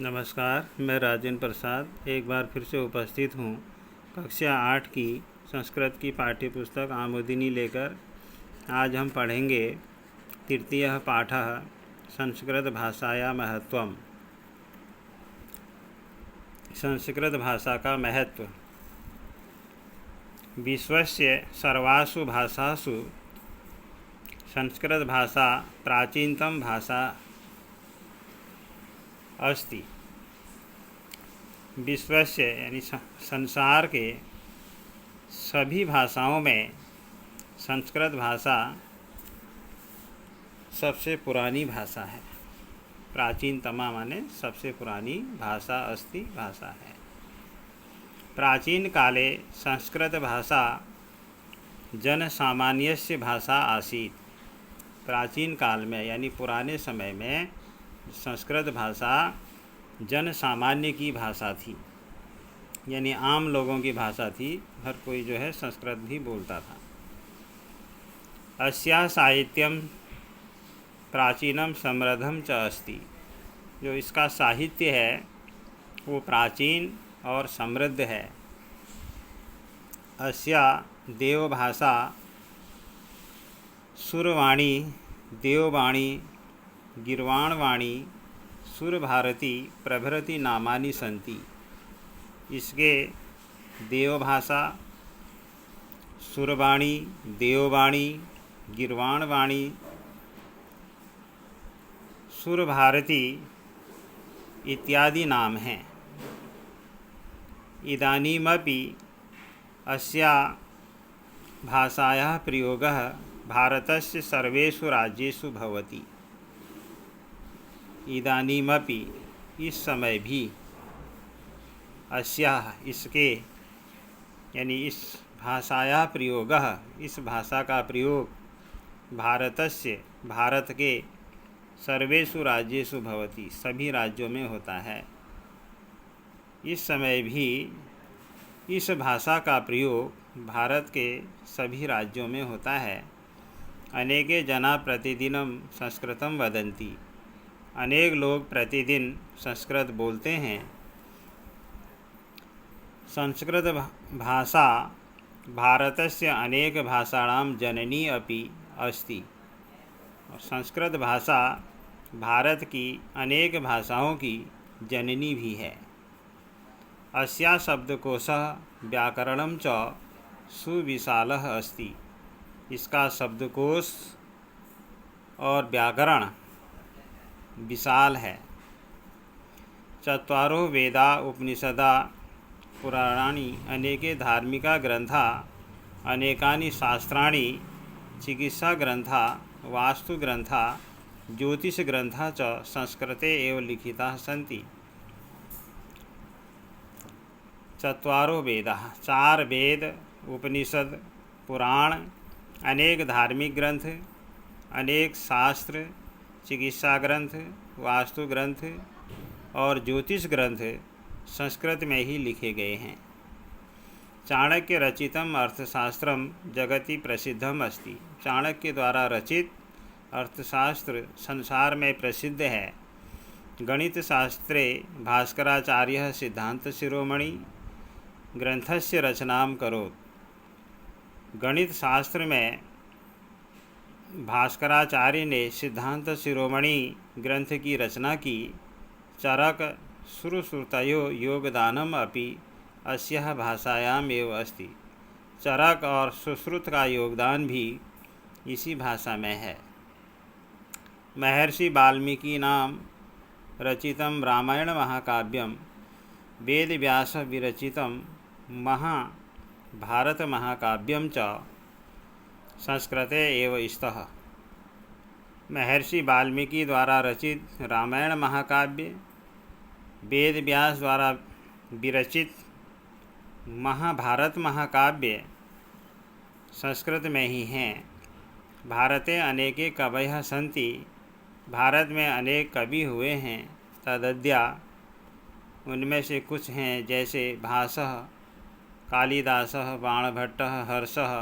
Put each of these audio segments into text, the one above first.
नमस्कार, मैं राजेंद्र प्रसाद एक बार फिर से उपस्थित हूँ कक्षा 8 की संस्कृत की पाठ्यपुस्तक आमोदिनी लेकर। आज हम पढ़ेंगे तृतीयः पाठः संस्कृत भाषाया महत्वम। संस्कृत भाषा का महत्व। विश्वस्य सर्वासु भाषासु संस्कृत भाषा प्राचीनतम भाषा अस्ति। विश्वस्य यानी संसार के सभी भाषाओं में संस्कृत भाषा सबसे पुरानी भाषा है। प्राचीनतमा माने सबसे पुरानी भाषा अस्ति, भाषा है। प्राचीन काले संस्कृत भाषा जनसामान्यस्य भाषा आसीत्। प्राचीन काल में यानी पुराने समय में संस्कृत भाषा जन सामान्य की भाषा थी, यानी आम लोगों की भाषा थी। हर कोई जो है संस्कृत भी बोलता था। अस्या साहित्यम प्राचीनम समृद्धम च अस्ति। जो इसका साहित्य है वो प्राचीन और समृद्ध है। अस्या देवभाषा सुरवाणी, देववाणी, गीर्वाणवाणी, सुरभारती प्रभृति नामानि सन्ति। इसके देवभाषा, सुरवाणी, देववाणी, गीर्वाणवाणी, सुरभारती इत्यादि नाम हैं। इदानीमपि अस्या भाषायाः प्रयोगः भारतस्य सर्वेषु राज्येषु भवति। इदानीमपि इस समय भी, अस्याः इसके यानी इस भाषायाः प्रयोगः इस भाषा का प्रयोग भारतस्य भारत के सर्वेषु राज्येषु भवति सभी राज्यों में होता है। इस समय भी इस भाषा का प्रयोग भारत के सभी राज्यों में होता है। अनेके जना प्रतिदिनं संस्कृतं वदन्ति। अनेक लोग प्रतिदिन संस्कृत बोलते हैं। संस्कृत भाषा भारतस्य अनेक भाषाणां जननी अपि अस्ति। और संस्कृत भाषा भारत की अनेक भाषाओं की जननी भी है। अस्या शब्दकोशः व्याकरणं च सुविशालः अस्ति। इसका शब्दकोश और व्याकरण विशाल है। चत्वारो वेदा उपनिषदा पुराणानि अनेके धार्मिका ग्रंथा अनेकानि शास्त्राणि चिकित्सा ग्रंथा वास्तु ग्रंथा ज्योतिष ग्रंथा च संस्कृते एव लिखिताः सन्ति। चत्वारो वेदाः, 4 वेद, उपनिषद, पुराण, अनेक धार्मिक ग्रंथ, अनेक शास्त्र, चिकित्सा ग्रंथ, वास्तु ग्रंथ और ज्योतिष ग्रंथ संस्कृत में ही लिखे गए हैं। चाणक्य रचितम अर्थशास्त्रम जगति प्रसिद्धम अस्ति। चाणक्य द्वारा रचित अर्थशास्त्र संसार में प्रसिद्ध है। गणित शास्त्रे भास्कराचार्य सिद्धांत शिरोमणि ग्रंथस्य रचनां करोत्। गणित शास्त्र में भास्कराचार्य ने सिद्धांत शिरोमणि ग्रंथ की रचना की। चरक सुश्रुतयो योगदानम अपि अस्याः भाषायाम् एव अस्ति। चरक और सुश्रुत का योगदान भी इसी भाषा में है। महर्षि वाल्मीकि नाम रचितं रामायण महाकाव्यम वेद व्यास विरचितं महाभारत महाकाव्यम च संस्कृते एव स्तः। महर्षि वाल्मीकि द्वारा रचित रामायण महाकाव्य, वेद व्यास द्वारा विरचित महाभारत महाकाव्य संस्कृत में ही हैं। भारते अनेके कवयः सन्ति। भारत में अनेक कवि हुए हैं। तदद्या उनमें से कुछ हैं जैसे भासः, कालिदासः, बाणभट्टः, हर्षः,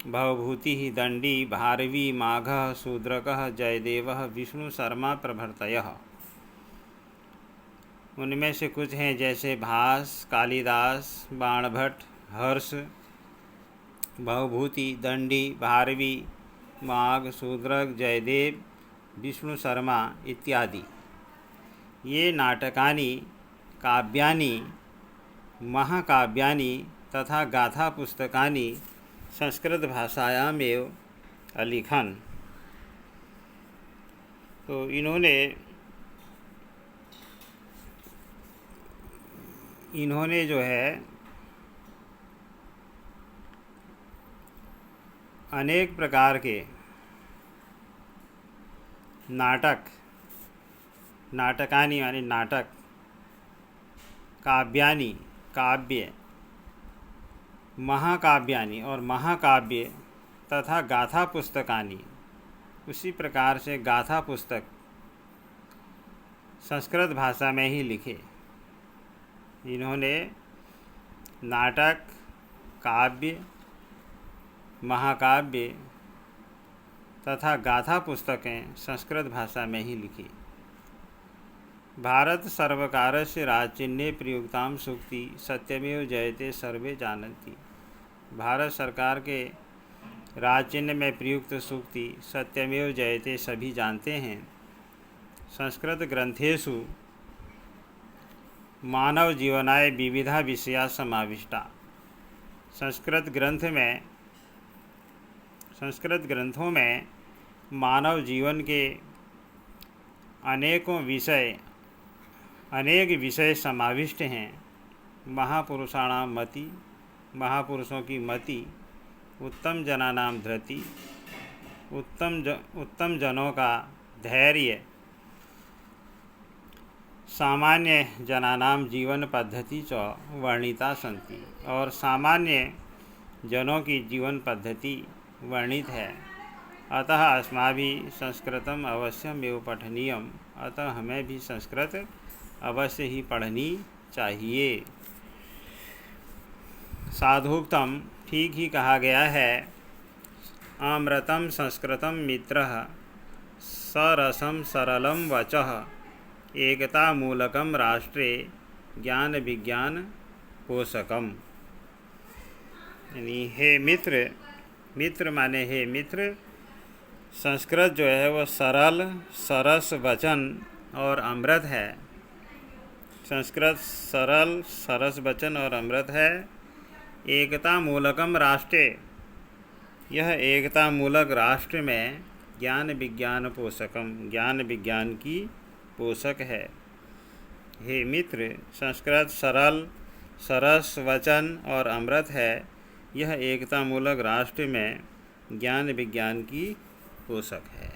भवभूति दंडी, भारवी, माघ, शूद्रक, जयदेव, विष्णु शर्मा प्रभृतयः। उनमें से कुछ हैं जैसे भास, कालिदास, बाणभट्ट, हर्ष, भवभूति, दंडी, भारवी, माघ, शूद्रक, जयदेव, विष्णु शर्मा इत्यादि। ये नाटकानि, काव्यानि, महाकाव्यानि तथा गाथा पुस्तकानि संस्कृत भाषायामेव अलिखन्। तो इन्होंने जो है अनेक प्रकार के नाटकानि यानी नाटक, काव्यानि काव्य, महाकाव्यानि और महाकाव्य तथा गाथा पुस्तकानि, उसी प्रकार से गाथा पुस्तक संस्कृत भाषा में ही लिखे। इन्होंने नाटक, काव्य, महाकाव्य तथा गाथा पुस्तकें संस्कृत भाषा में ही लिखी। भारत सर्वकारस्य राजचिह्ने प्रयुक्तां सूक्ति सत्यमेव जयते सर्वे जानन्ति। भारत सरकार के राजचिह्न में प्रयुक्त सूक्ति सत्यमेव जयते सभी जानते हैं। संस्कृत ग्रंथेषु मानव जीवनाय विविधा विषया समाविष्टा। संस्कृत ग्रंथों में मानव जीवन के अनेक विषय समाविष्ट हैं। महापुरुषाणाम मति, महापुरुषों की मति, उत्तम जनानाम धृति, उत्तम जनों का धैर्य, सामान्य जनानाम जीवन पद्धति च वर्णिता सन्ति, और सामान्य जनों की जीवन पद्धति वर्णित है। अतः अस्माभिः संस्कृतम अवश्यमेव पठनीयम। अतः हमें भी संस्कृत अवश्य ही पढ़नी चाहिए। साधुक्तम, ठीक ही कहा गया है। अमृतम संस्कृतम मित्रः, सरसम सरलम वचः, एकता मूलकम राष्ट्रे, ज्ञान विज्ञान पोषकम। यानी हे मित्र, मित्र माने हे मित्र, संस्कृत जो है वह सरल, सरस वचन और अमृत है। संस्कृत सरल, सरस वचन और अमृत है। एकता मूलकम राष्ट्रे, यह एकता मूलक राष्ट्र में ज्ञान विज्ञान पोषकम, ज्ञान विज्ञान की पोषक है। हे मित्र, संस्कृत सरल, सरस वचन और अमृत है। यह एकता मूलक राष्ट्र में ज्ञान विज्ञान की पोषक है।